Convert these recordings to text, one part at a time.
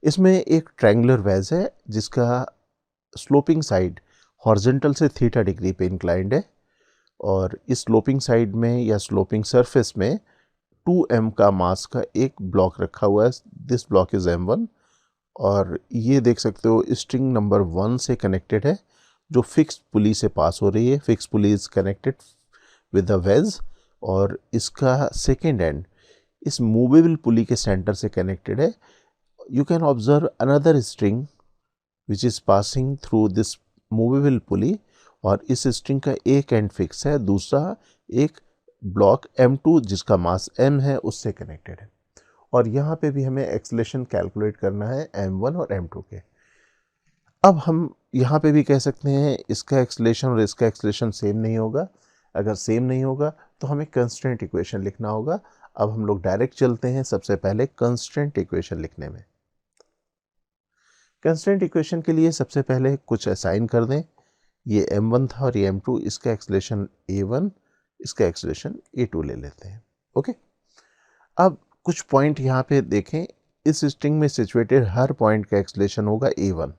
इसमें एक triangular veg है जिसका स्लोपिंग साइड हॉरिजॉन्टल से थीटा डिग्री पे इंक्लाइंड है, और इस स्लोपिंग साइड में या स्लोपिंग सरफेस में 2m का मास का एक ब्लॉक रखा हुआ है। दिस ब्लॉक इज m1, और ये देख सकते हो स्ट्रिंग नंबर 1 से कनेक्टेड है जो फिक्स पुली से पास हो रही है। Fix pulley is connected with the ways, और इसका सेकेंड एंड इस मूवेबल पुली के सेंटर से कनेक्टेड है। You can observe another string which is passing through this movable pulley, और इस स्ट्रिंग का एक एंड फिक्स है, दूसरा एक ब्लॉक m2 जिसका मास m है उससे कनेक्टेड है। और यहाँ पे भी हमें एक्सेलेरेशन कैलकुलेट करना है m1 और m2 के। अब हम यहाँ पे भी कह सकते हैं इसका एक्सेलेरेशन और इसका एक्सेलेरेशन सेम नहीं होगा। अगर सेम नहीं होगा तो हमें कंस्ट्रेंट इक्वेशन लिखना होगा। अब हम लोग डायरेक्ट चलते हैं सबसे पहले कंस्ट्रेंट इक्वेशन लिखने में। कंस्ट्रेंट इक्वेशन के लिए सबसे पहले कुछ असाइन कर दें। ये m1 था और ये m2, इसका एक्सेलेरेशन a1, इसका एक्सेलेरेशन a2 ले लेते हैं। ओके, अब कुछ पॉइंट यहाँ पे देखें। इस स्ट्रिंग में सिचुएटेड हर पॉइंट का एक्सेलेरेशन होगा a1।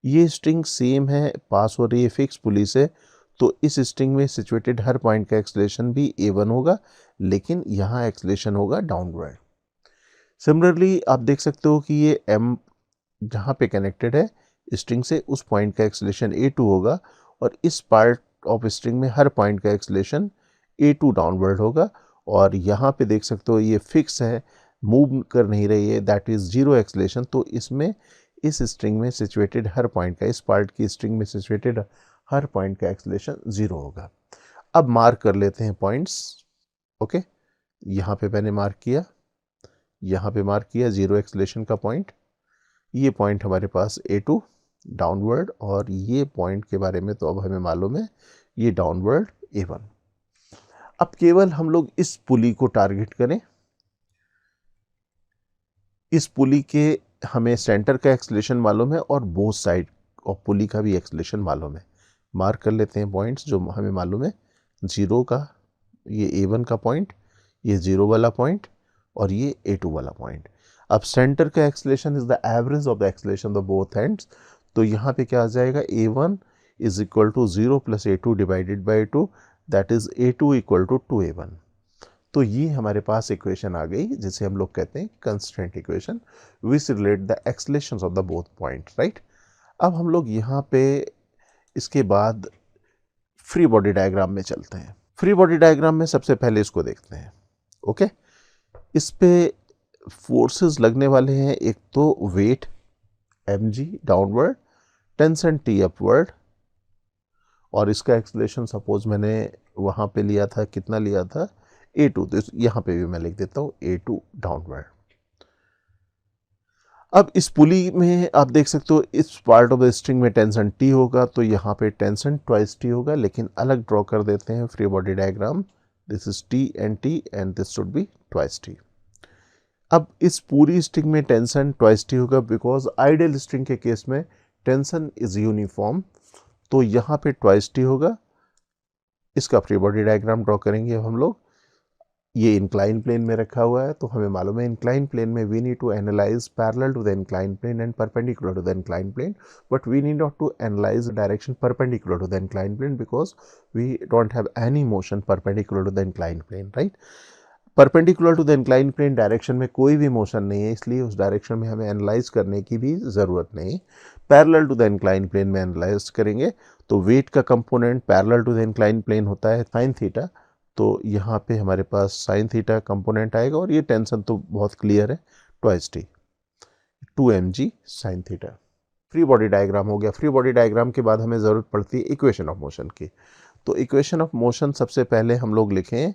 ये स्ट्रिंग सेम है, पास हो रही है फिक्स पुली से, तो इस स्ट्रिंग में सिचुएटेड हर पॉइंट का एक्सेलेरेशन भी a1 होगा, लेकिन यहाँ एक्सेलेरेशन होगा डाउनवर्ड। सिमिलरली आप देख सकते हो कि ये m जहाँ पे कनेक्टेड है स्ट्रिंग से, उस पॉइंट का एक्सेलेरेशन a2 होगा, और इस पार्ट ऑफ स्ट्रिंग में हर पॉइंट का एक्सेलेरेशन a2 डाउनवर्ड होगा। और यहाँ पे देख सकते हो ये फिक्स है, मूव कर नहीं रही है, दैट इज जीरो एक्सेलेरेशन, तो इसमें इस स्ट्रिंग में सिचुएटेड हर पॉइंट का, इस पार्ट की स्ट्रिंग में सिचुएटेड हर पॉइंट का एक्सेलेरेशन 0 होगा। अब मार्क कर लेते हैं पॉइंट्स। ओके, यहाँ पे मैंने मार्क किया, यहाँ पे मार्क किया 0 एक्सेलेरेशन का पॉइंट। ये पॉइंट हमारे पास a2 डाउनवर्ड, और ये पॉइंट के बारे में तो अब हमें मालूम है, ये डाउनवर्ड a1। अब केवल हम लोग इस पुली को टारगेट करें। इस पुली के हमें सेंटर का एक्सेलेरेशन मालूम है और बोथ साइड ऑफ पुली का भी एक्सेलेरेशन मालूम है। मार्क कर लेते हैं पॉइंट्स जो हमें मालूम है। 0 का ये a1 का पॉइंट, ये 0 वाला पॉइंट, और ये a2 वाला पॉइंट। अब सेंटर का acceleration is the average of the acceleration of both ends, तो यहाँ पे क्या आ जाएगा, a1 is equal to 0 plus a2 divided by 2, that is a2 equal to 2a1। तो ये हमारे पास इक्वेशन आ गई जिसे हम लोग कहते हैं constraint equation which relate the accelerations of the both point, right. अब हम लोग यहाँ पे इसके बाद फ्री बॉडी डायग्राम में चलते हैं। फ्री बॉडी डायग्राम में सबसे पहले इसको देखते हैं। ओके, इस पे फोर्सेस लगने वाले हैं, एक तो weight mg downward, tension t upward, और इसका एक्सेलेरेशन सपोज मैंने वहाँ पे लिया था, कितना लिया था, a2, तो यहाँ पे भी मैं लिख देता हूँ a2 डाउनवर्ड। अब इस पुली में आप देख सकते हो इस पार्ट ऑफ द स्ट्रिंग में टेंशन t होगा, तो यहाँ पे टेंशन ट्वाइस t होगा, लेकिन अलग ड्रॉ कर देते हैं free body diagram. This is t and this should be twice t। अब इस पूरी स्ट्रिंग में टेंशन ट्वाइस t होगा बिकॉज आइडियल स्ट्रिंग के केस में टेंशन इज यूनिफॉर्म, तो यहाँ पे ट्वाइस t होगा। इसका फ्री बॉडी डायग्राम ड्रॉ करेंगे हम लोग। ये इंक्लाइन प्लेन में रखा हुआ है, तो हमें मालूम है इंक्लाइन प्लेन में we need to analyse parallel to the incline plane and perpendicular to the incline plane, but we need not to analyse direction perpendicular to the incline plane because we don't have any motion perpendicular to the incline plane, right. Perpendicular to the incline plane direction में कोई भी motion नहीं है, इसलिए उस direction में हमें analyse करने की भी ज़रूरत नहीं। Parallel to the incline plane में एनालाइज करेंगे, तो वेट का component parallel to the incline plane होता है साइन थीटा, तो यहाँ पे हमारे पास साइन थीटा कंपोनेंट आएगा, और ये टेंशन तो बहुत क्लियर है, twice t 2mg sine theta. Free body diagram हो गया। फ्री बॉडी डायग्राम के बाद हमें ज़रूरत पड़ती है इक्वेशन ऑफ मोशन की, तो इक्वेशन ऑफ मोशन सबसे पहले हम लोग लिखें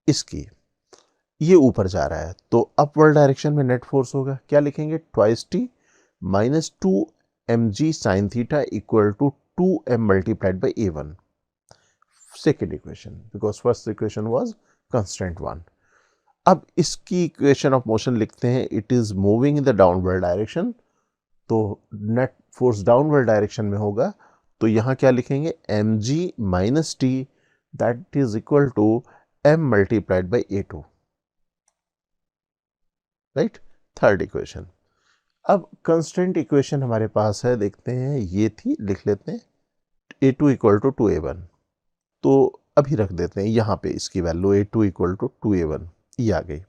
इसकी। ये ऊपर जा रहा है तो अपवर्ड डायरेक्शन में नेट फोर्स होगा, क्या लिखेंगे, twice t minus 2mg sine theta equal to 2m multiplied by a1, second equation because first equation was constant 1. अब इसकी इक्वेशन ऑफ मोशन लिखते हैं, it is moving in the downward direction, तो net force downward direction में होगा, तो यहाँ क्या लिखेंगे, mg minus t that is equal to m multiplied by a2, right. Third equation, अब कंस्टेंट इक्वेशन हमारे पास है, देखते हैं, ये थी, लिख लेते हैं a2 इक्वल टू 2a1, तो अभी रख देते हैं यहाँ पे इसकी value a2 equal to 2a1, ये आ गई।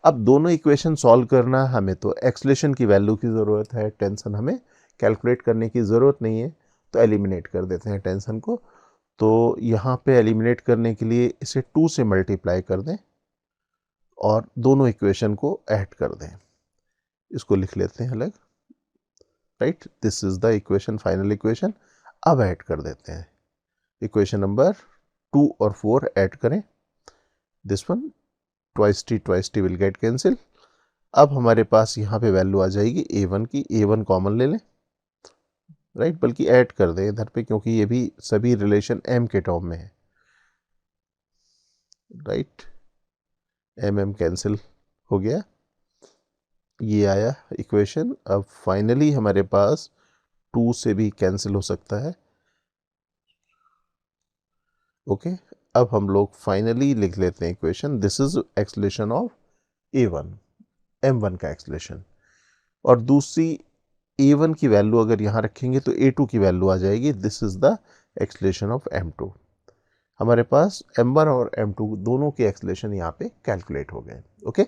अब दोनों इक्वेशन सॉल्व करना, हमें तो एक्सलेशन की वैल्यू की ज़रूरत है, टेंशन हमें कैलकुलेट करने की ज़रूरत नहीं है, तो एलिमिनेट कर देते हैं टेंशन को। तो यहाँ पे एलिमिनेट करने के लिए इसे 2 से मल्टीप्लाई कर दें और दोनों इक्वेशन को ऐड कर दें, इसको लिख लेते हैं अलग, right, this is the equation, final equation. अब ऐड कर देते हैं इक्वेशन नंबर 2 और 4 ऐड करें, this one twice T will get cancel. अब हमारे पास यहाँ पे वैल्यू आ जाएगी a1 की, a1 कॉमन ले लें, राइट, बल्कि ऐड कर दें इधर पे क्योंकि ये भी सभी रिलेशन m के टर्म में है, राइट, m कैंसिल हो गया, ये आया इक्वेशन। अब फाइनली हमारे पास 2 से भी कैंसिल हो सकता है, ओके। अब हम लोग फाइनली लिख लेते हैं equation, this is acceleration of a1, m1 का एक्सलेशन, और दूसरी a1 की वैल्यू अगर यहाँ रखेंगे तो a2 की वैल्यू आ जाएगी, this is the acceleration of m2। हमारे पास m1 और m2 दोनों के एक्सलेशन यहाँ पे कैलकुलेट हो गए, ओके।